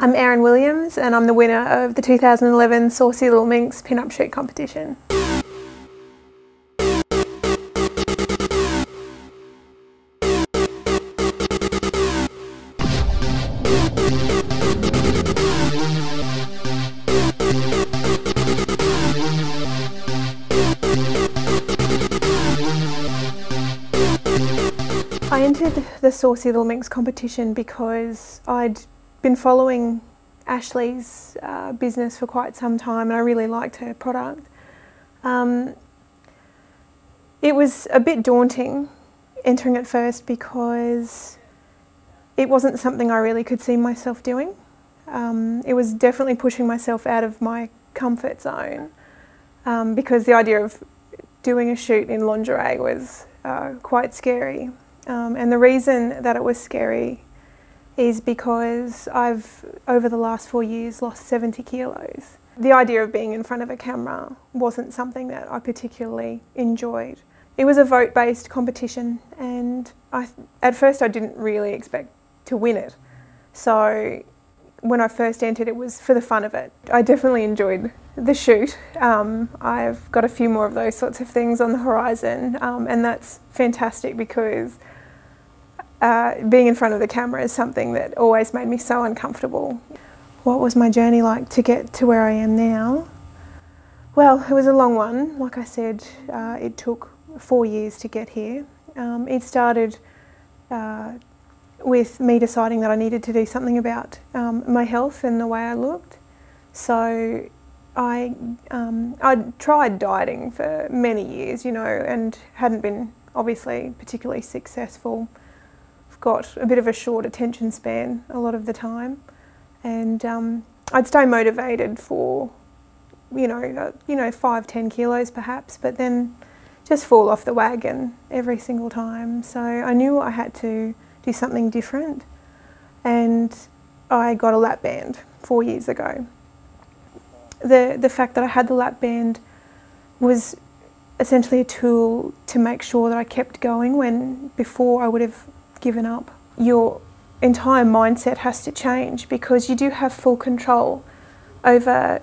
I'm Erin Williams and I'm the winner of the 2011 Saucy Little Minx Pin-Up Shoot competition. I entered the Saucy Little Minx competition because I'd been following Ashley's business for quite some time and I really liked her product. It was a bit daunting entering at first because it wasn't something I really could see myself doing. It was definitely pushing myself out of my comfort zone because the idea of doing a shoot in lingerie was quite scary. And the reason that it was scary is because I've, over the last 4 years, lost 70 kilos. The idea of being in front of a camera wasn't something that I particularly enjoyed. It was a vote-based competition and at first I didn't really expect to win it. So when I first entered, it was for the fun of it. I definitely enjoyed the shoot. I've got a few more of those sorts of things on the horizon and that's fantastic because being in front of the camera is something that always made me so uncomfortable. What was my journey like to get to where I am now? Well, it was a long one. Like I said, it took 4 years to get here. It started with me deciding that I needed to do something about my health and the way I looked. So I tried dieting for many years, you know, and hadn't been obviously particularly successful. Got a bit of a short attention span a lot of the time, and I'd stay motivated for you know 5-10 kilos perhaps, but then just fall off the wagon every single time. So I knew I had to do something different, and I got a lap band 4 years ago. The fact that I had the lap band was essentially a tool to make sure that I kept going when before I would have given up. Your entire mindset has to change because you do have full control over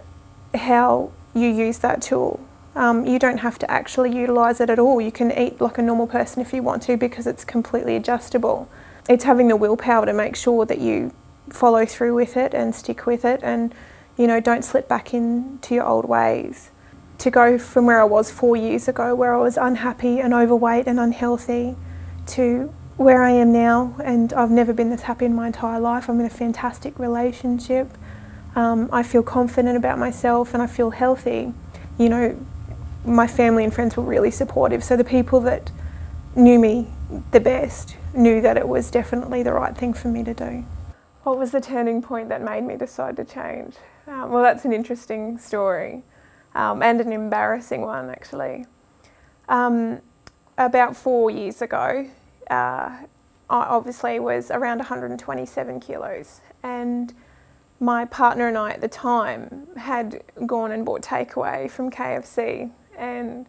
how you use that tool. You don't have to actually utilise it at all. You can eat like a normal person if you want to because it's completely adjustable. It's having the willpower to make sure that you follow through with it and stick with it and don't slip back into your old ways. To go from where I was 4 years ago, where I was unhappy and overweight and unhealthy, to where I am now, and I've never been this happy in my entire life. I'm in a fantastic relationship. I feel confident about myself and I feel healthy. My family and friends were really supportive, so the people that knew me the best knew that it was definitely the right thing for me to do. What was the turning point that made me decide to change? Well, that's an interesting story and an embarrassing one actually. About 4 years ago, I obviously was around 127 kilos and my partner and I at the time had gone and bought takeaway from KFC and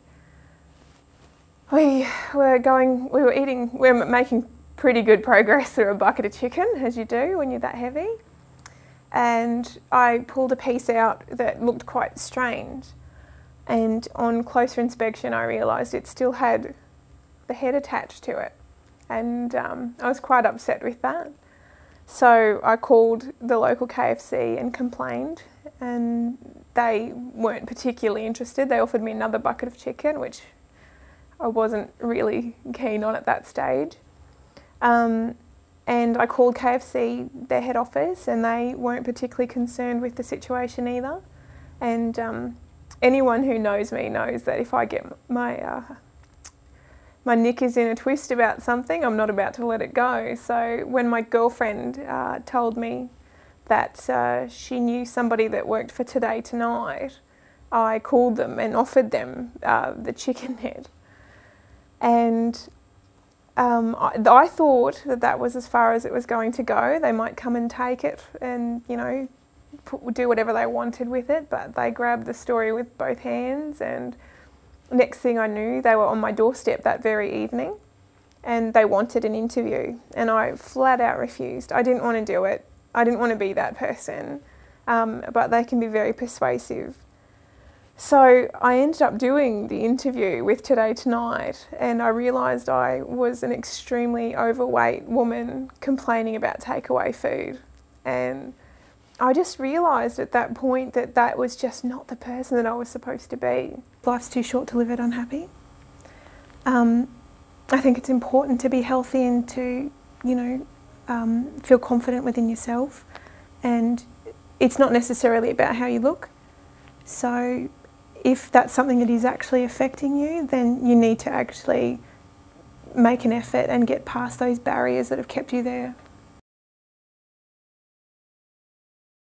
we were making pretty good progress through a bucket of chicken, as you do when you're that heavy, and I pulled a piece out that looked quite strange, and on closer inspection I realised it still had the head attached to it. And I was quite upset with that. So I called the local KFC and complained, and they weren't particularly interested. They offered me another bucket of chicken, which I wasn't really keen on at that stage. And I called KFC, their head office, and they weren't particularly concerned with the situation either. And anyone who knows me knows that if I get my nick is in a twist about something, I'm not about to let it go. So when my girlfriend told me that she knew somebody that worked for Today Tonight, I called them and offered them the chicken head. And I thought that was as far as it was going to go. They might come and take it and, do whatever they wanted with it, but they grabbed the story with both hands, and next thing I knew, they were on my doorstep that very evening and they wanted an interview, and I flat out refused. I didn't want to do it. I didn't want to be that person, but they can be very persuasive. So I ended up doing the interview with Today Tonight, and I realised I was an extremely overweight woman complaining about takeaway food. And I just realised at that point that that was just not the person that I was supposed to be. Life's too short to live it unhappy. I think it's important to be healthy and to, feel confident within yourself. And it's not necessarily about how you look. So if that's something that is actually affecting you, then you need to actually make an effort and get past those barriers that have kept you there.